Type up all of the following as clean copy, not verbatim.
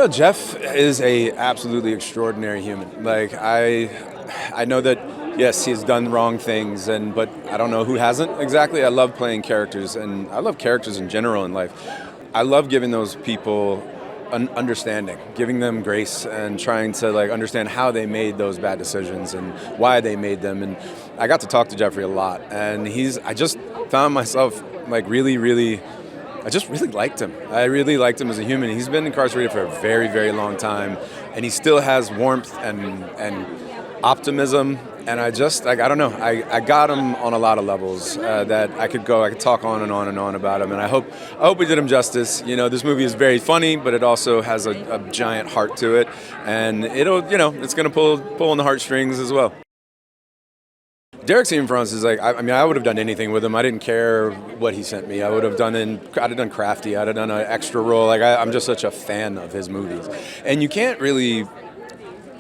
Jeff is a absolutely extraordinary human. Like I know that yes, he's done wrong things, but I don't know who hasn't exactly. I love playing characters, and I love characters in general in life. I love giving those people an understanding, giving them grace, and trying to understand how they made those bad decisions and why they made them. And I got to talk to Jeffrey a lot, and I just found myself I just really liked him. I really liked him as a human. He's been incarcerated for a very, very long time, and he still has warmth and optimism. And I don't know. I got him on a lot of levels that I could talk on and on and on about him. And I hope we did him justice. This movie is very funny, but it also has a giant heart to it, and it's going to pull on the heartstrings as well. Derek Cianfrance is I would have done anything with him. I didn't care what he sent me. I'd have done Crafty. I'd have done an extra role. I'm just such a fan of his movies. And you can't really,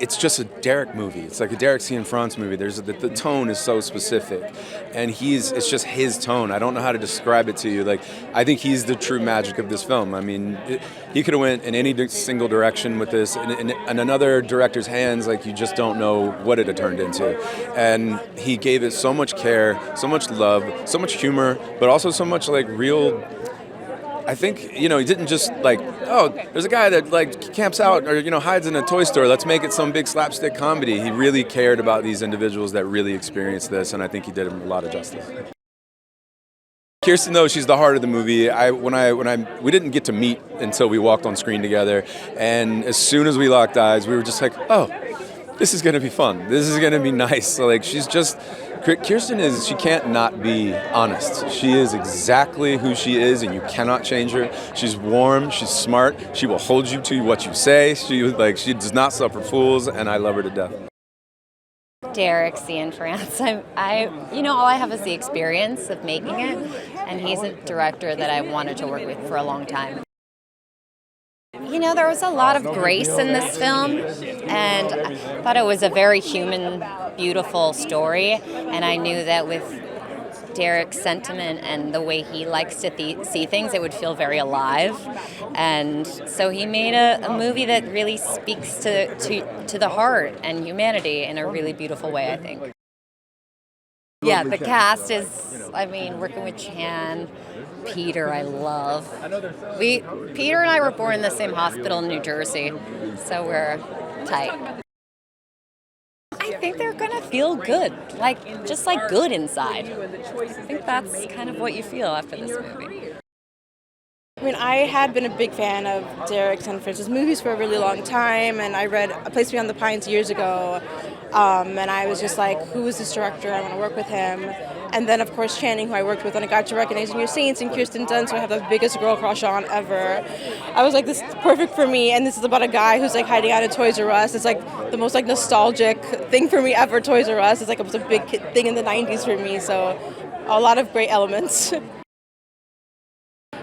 it's just a Derek movie. It's like a Derek Cianfrance movie. The tone is so specific, and it's just his tone. I don't know how to describe it to you. I think he's the true magic of this film. I mean, he could have went in any single direction with this. In another director's hands, you just don't know what it had turned into. And he gave it so much care, so much love, so much humor, but also so much real. I think, he didn't just there's a guy that camps out or, hides in a toy store. Let's make it some big slapstick comedy. He really cared about these individuals that really experienced this, and I think he did him a lot of justice. Kirsten, though, she's the heart of the movie. We didn't get to meet until we walked on screen together, and as soon as we locked eyes, we were just oh, this is going to be fun. This is going to be nice. Kirsten she can't not be honest. She is exactly who she is, and you cannot change her. She's warm, she's smart, she will hold you to what you say. She does not suffer fools, and I love her to death. Derek Cianfrance. All I have is the experience of making it, and he's a director that I wanted to work with for a long time. There was a lot of grace in this film, and I thought it was a very human, beautiful story, and I knew that with Derek's sentiment and the way he likes to see things, it would feel very alive. And so he made a movie that really speaks to the heart and humanity in a really beautiful way, I think. Yeah, the cast is, working with Chan, Peter, I love. Peter and I were born in the same hospital in New Jersey, so we're tight. I think they're going to feel good, just good inside. I think that's kind of what you feel after this movie. I had been a big fan of Derek Cianfrance's movies for a really long time, and I read A Place Beyond the Pines years ago, and I was just who is this director? I want to work with him. And then, of course, Channing, who I worked with, and I got to Recognizing Your Saints, and Kirsten Dunst, who I have the biggest girl crush on ever. I was this is perfect for me, and this is about a guy who's hiding out at Toys R Us. It's the most nostalgic thing for me ever, Toys R Us. It was a big thing in the 90s for me, so a lot of great elements.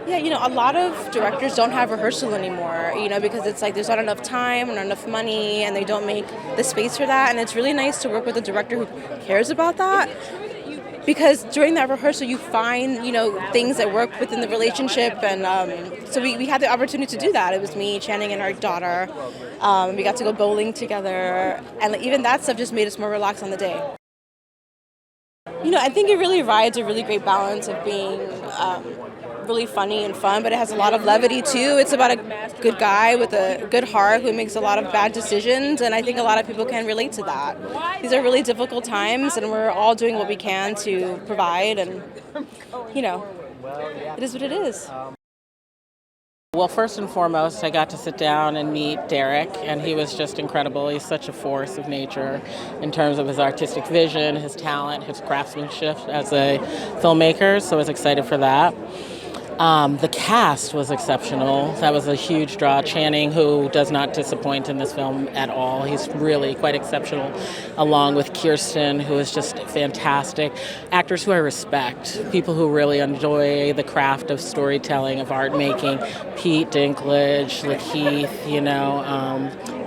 Yeah, a lot of directors don't have rehearsal anymore, because it's there's not enough time or not enough money, and they don't make the space for that. And it's really nice to work with a director who cares about that, because during that rehearsal you find, things that work within the relationship. And so we had the opportunity to do that. It was me, Channing, and our daughter. We got to go bowling together, and even that stuff just made us more relaxed on the day. I think it really rides a really great balance of being really funny and fun, but it has a lot of levity too. It's about a good guy with a good heart who makes a lot of bad decisions, and I think a lot of people can relate to that. These are really difficult times, and we're all doing what we can to provide, and it is what it is. Well, first and foremost, I got to sit down and meet Derek, and he was just incredible. He's such a force of nature in terms of his artistic vision, his talent, his craftsmanship as a filmmaker, so I was excited for that. The cast was exceptional. That was a huge draw. Channing, who does not disappoint in this film at all. He's really quite exceptional, along with Kirsten, who is just fantastic. Actors who I respect, people who really enjoy the craft of storytelling, of art making. Pete Dinklage, Lakeith,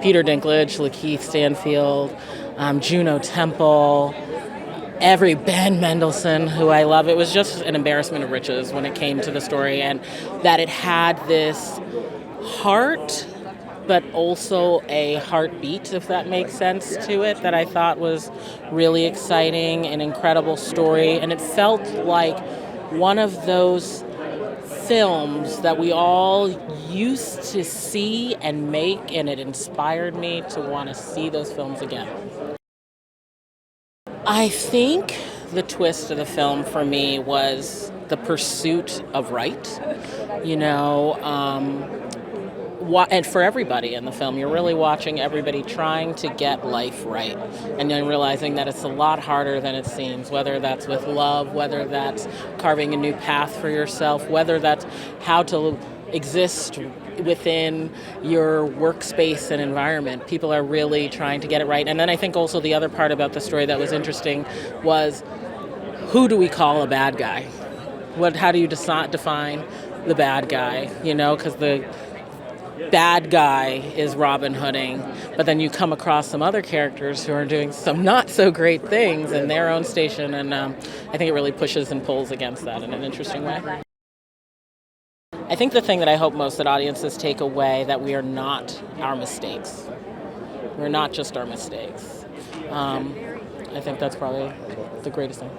Peter Dinklage, Lakeith Stanfield, Juno Temple, every Ben Mendelsohn, who I love. It was just an embarrassment of riches when it came to the story, and that it had this heart but also a heartbeat, if that makes sense to it, that I thought was really exciting, an incredible story. And it felt like one of those films that we all used to see and make, and it inspired me to want to see those films again. I think the twist of the film for me was the pursuit of right. You know, and for everybody in the film, you're really watching everybody trying to get life right, and then realizing that it's a lot harder than it seems, whether that's with love, whether that's carving a new path for yourself, whether that's how to exist within your workspace and environment. People are really trying to get it right. And then I think also the other part about the story that was interesting was, who do we call a bad guy? How do you define the bad guy? You know, because the bad guy is Robin Hooding, but then you come across some other characters who are doing some not so great things in their own station, and I think it really pushes and pulls against that in an interesting way. I think the thing that I hope most that audiences take away, that we are not our mistakes. We're not just our mistakes. I think that's probably the greatest thing.